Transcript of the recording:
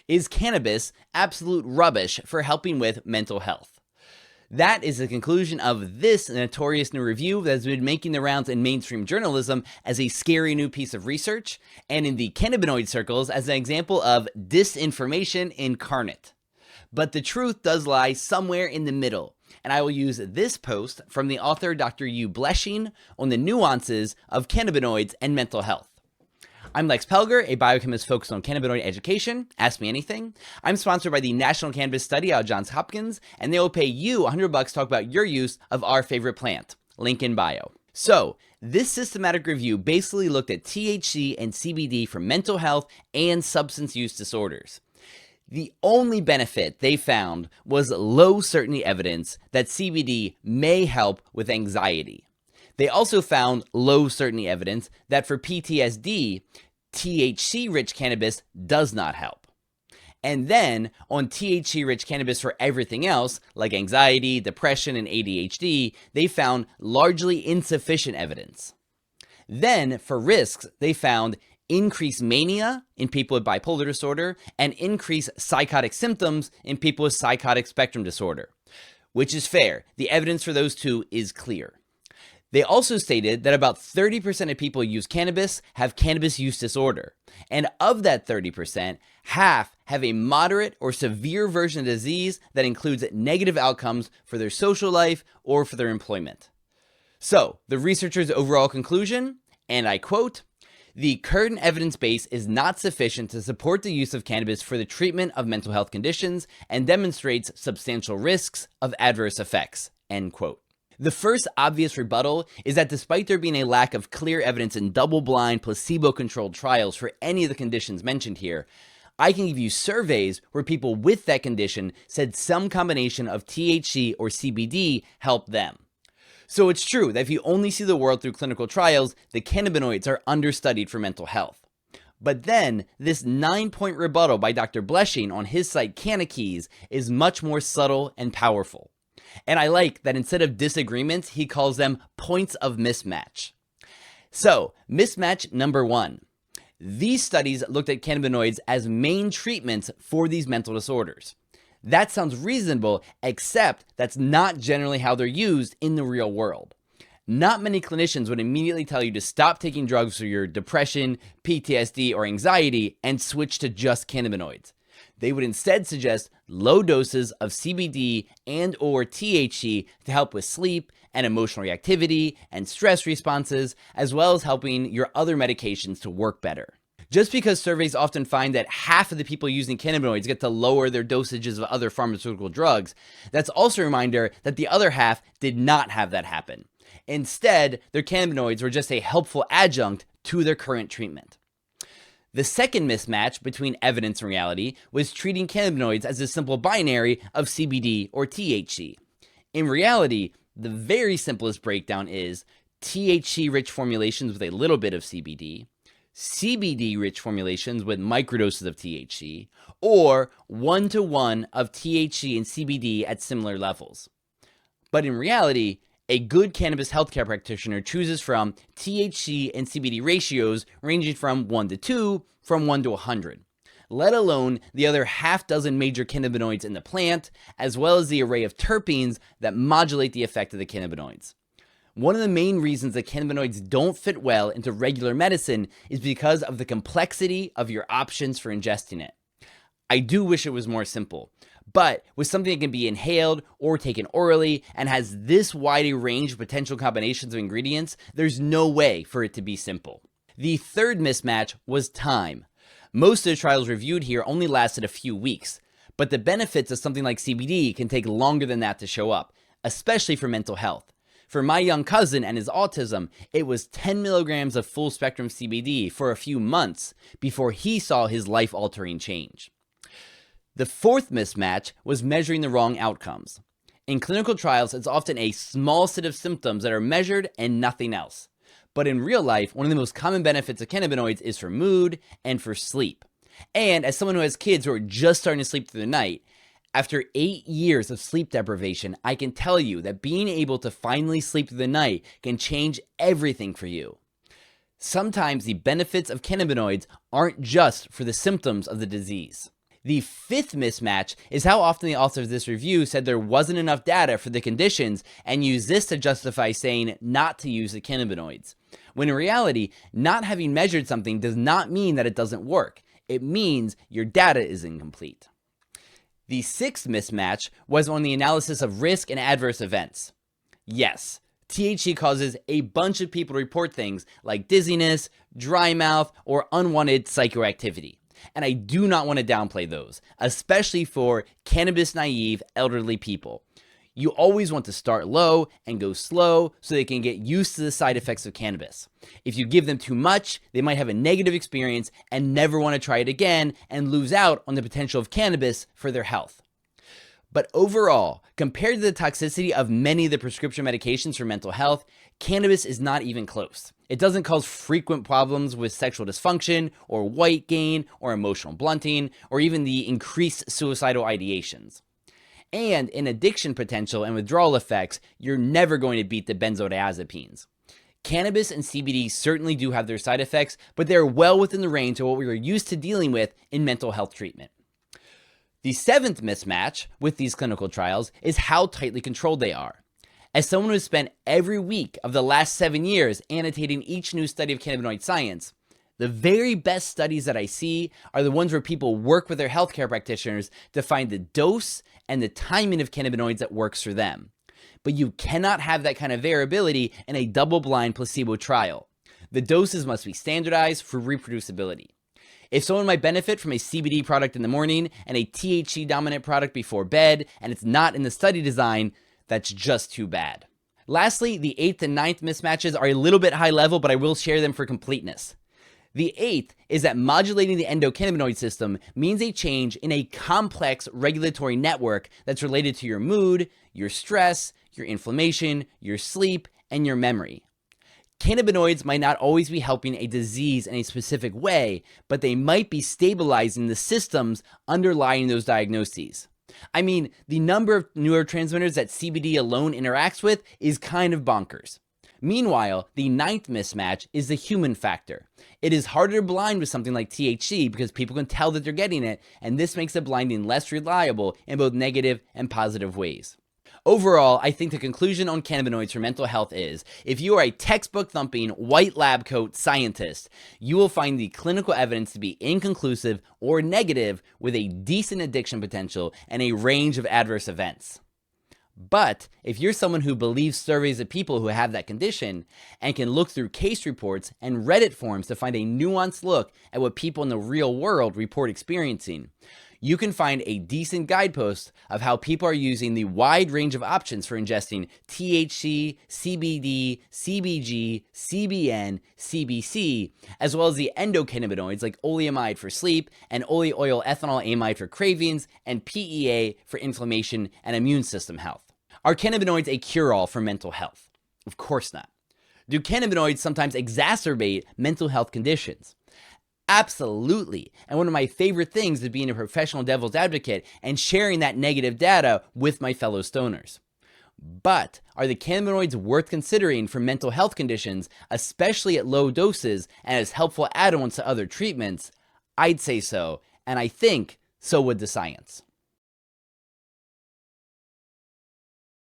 Is cannabis absolute rubbish for helping with mental health? That is the conclusion of this notorious new review that has been making the rounds in mainstream journalism as a scary new piece of research, and in the cannabinoid circles as an example of disinformation incarnate. But the truth does lie somewhere in the middle, and I will use this post from the author Dr. Uwe Blesching on the nuances of cannabinoids and mental health. I'm Lex Pelger, a biochemist focused on cannabinoid education. Ask me anything. I'm sponsored by the National Cannabis Study out of Johns Hopkins, and they will pay you $100 to talk about your use of our favorite plant. Link in bio. So, this systematic review basically looked at THC and CBD for mental health and substance use disorders. The only benefit they found was low certainty evidence that CBD may help with anxiety. They also found low certainty evidence that for PTSD, THC-rich cannabis does not help. And then, on THC-rich cannabis for everything else, like anxiety, depression, and ADHD, they found largely insufficient evidence. Then, for risks, they found increased mania in people with bipolar disorder and increased psychotic symptoms in people with psychotic spectrum disorder, which is fair. The evidence for those two is clear. They also stated that about 30% of people who use cannabis have cannabis use disorder, and of that 30%, half have a moderate or severe version of the disease that includes negative outcomes for their social life or for their employment. So, the researchers' overall conclusion, and I quote, "The current evidence base is not sufficient to support the use of cannabis for the treatment of mental health conditions and demonstrates substantial risks of adverse effects," end quote. The first obvious rebuttal is that despite there being a lack of clear evidence in double-blind, placebo-controlled trials for any of the conditions mentioned here, I can give you surveys where people with that condition said some combination of THC or CBD helped them. So it's true that if you only see the world through clinical trials, the cannabinoids are understudied for mental health. But then, this 9-point rebuttal by Dr. Blesching on his site Cannaeducation is much more subtle and powerful. And I like that instead of disagreements, he calls them points of mismatch. So, mismatch number 1. These studies looked at cannabinoids as main treatments for these mental disorders. That sounds reasonable, except that's not generally how they're used in the real world. Not many clinicians would immediately tell you to stop taking drugs for your depression, PTSD, or anxiety and switch to just cannabinoids. They would instead suggest low doses of CBD and or THC to help with sleep and emotional reactivity and stress responses, as well as helping your other medications to work better. Just because surveys often find that half of the people using cannabinoids get to lower their dosages of other pharmaceutical drugs, that's also a reminder that the other half did not have that happen. Instead, their cannabinoids were just a helpful adjunct to their current treatment. The second mismatch between evidence and reality was treating cannabinoids as a simple binary of CBD or THC. In reality, the very simplest breakdown is THC-rich formulations with a little bit of CBD, CBD-rich formulations with microdoses of THC, or 1-to-1 of THC and CBD at similar levels. But in reality, a good cannabis healthcare practitioner chooses from THC and CBD ratios ranging from 1-to-2, from 1 to 100, let alone the other half dozen major cannabinoids in the plant, as well as the array of terpenes that modulate the effect of the cannabinoids. One of the main reasons that cannabinoids don't fit well into regular medicine is because of the complexity of your options for ingesting it. I do wish it was more simple, but with something that can be inhaled or taken orally and has this wide a range of potential combinations of ingredients, there's no way for it to be simple. The third mismatch was time. Most of the trials reviewed here only lasted a few weeks, but the benefits of something like CBD can take longer than that to show up, especially for mental health. For my young cousin and his autism, it was 10 milligrams of full spectrum CBD for a few months before he saw his life-altering change. The fourth mismatch was measuring the wrong outcomes. In clinical trials, it's often a small set of symptoms that are measured and nothing else. But in real life, one of the most common benefits of cannabinoids is for mood and for sleep. And as someone who has kids who are just starting to sleep through the night, after 8 years of sleep deprivation, I can tell you that being able to finally sleep through the night can change everything for you. Sometimes the benefits of cannabinoids aren't just for the symptoms of the disease. The fifth mismatch is how often the author of this review said there wasn't enough data for the conditions and used this to justify saying not to use the cannabinoids. When in reality, not having measured something does not mean that it doesn't work. It means your data is incomplete. The sixth mismatch was on the analysis of risk and adverse events. Yes, THC causes a bunch of people to report things like dizziness, dry mouth, or unwanted psychoactivity. And I do not want to downplay those, especially for cannabis-naive elderly people. You always want to start low and go slow so they can get used to the side effects of cannabis. If you give them too much, they might have a negative experience and never want to try it again and lose out on the potential of cannabis for their health. But overall, compared to the toxicity of many of the prescription medications for mental health, cannabis is not even close. It doesn't cause frequent problems with sexual dysfunction, or weight gain, or emotional blunting, or even the increased suicidal ideations. And in addiction potential and withdrawal effects, you're never going to beat the benzodiazepines. Cannabis and CBD certainly do have their side effects, but they're well within the range of what we are used to dealing with in mental health treatment. The seventh mismatch with these clinical trials is how tightly controlled they are. As someone who has spent every week of the last 7 years annotating each new study of cannabinoid science, the very best studies that I see are the ones where people work with their healthcare practitioners to find the dose and the timing of cannabinoids that works for them. But you cannot have that kind of variability in a double-blind placebo trial. The doses must be standardized for reproducibility. If someone might benefit from a CBD product in the morning and a THC dominant product before bed, and it's not in the study design, that's just too bad. Lastly, the eighth and ninth mismatches are a little bit high level, but I will share them for completeness. The eighth is that modulating the endocannabinoid system means a change in a complex regulatory network that's related to your mood, your stress, your inflammation, your sleep, and your memory. Cannabinoids might not always be helping a disease in a specific way, but they might be stabilizing the systems underlying those diagnoses. I mean, the number of neurotransmitters that CBD alone interacts with is kind of bonkers. Meanwhile, the ninth mismatch is the human factor. It is harder to blind with something like THC because people can tell that they're getting it, and this makes the blinding less reliable in both negative and positive ways. Overall, I think the conclusion on cannabinoids for mental health is, if you are a textbook-thumping, white lab coat scientist, you will find the clinical evidence to be inconclusive or negative with a decent addiction potential and a range of adverse events. But if you're someone who believes surveys of people who have that condition and can look through case reports and Reddit forums to find a nuanced look at what people in the real world report experiencing, you can find a decent guidepost of how people are using the wide range of options for ingesting THC, CBD, CBG, CBN, CBC, as well as the endocannabinoids like oleamide for sleep and oleoyl ethanol amide for cravings and PEA for inflammation and immune system health. Are cannabinoids a cure-all for mental health? Of course not. Do cannabinoids sometimes exacerbate mental health conditions? Absolutely. And one of my favorite things is being a professional devil's advocate and sharing that negative data with my fellow stoners. But are the cannabinoids worth considering for mental health conditions, especially at low doses and as helpful add-ons to other treatments? I'd say so, and I think so would the science.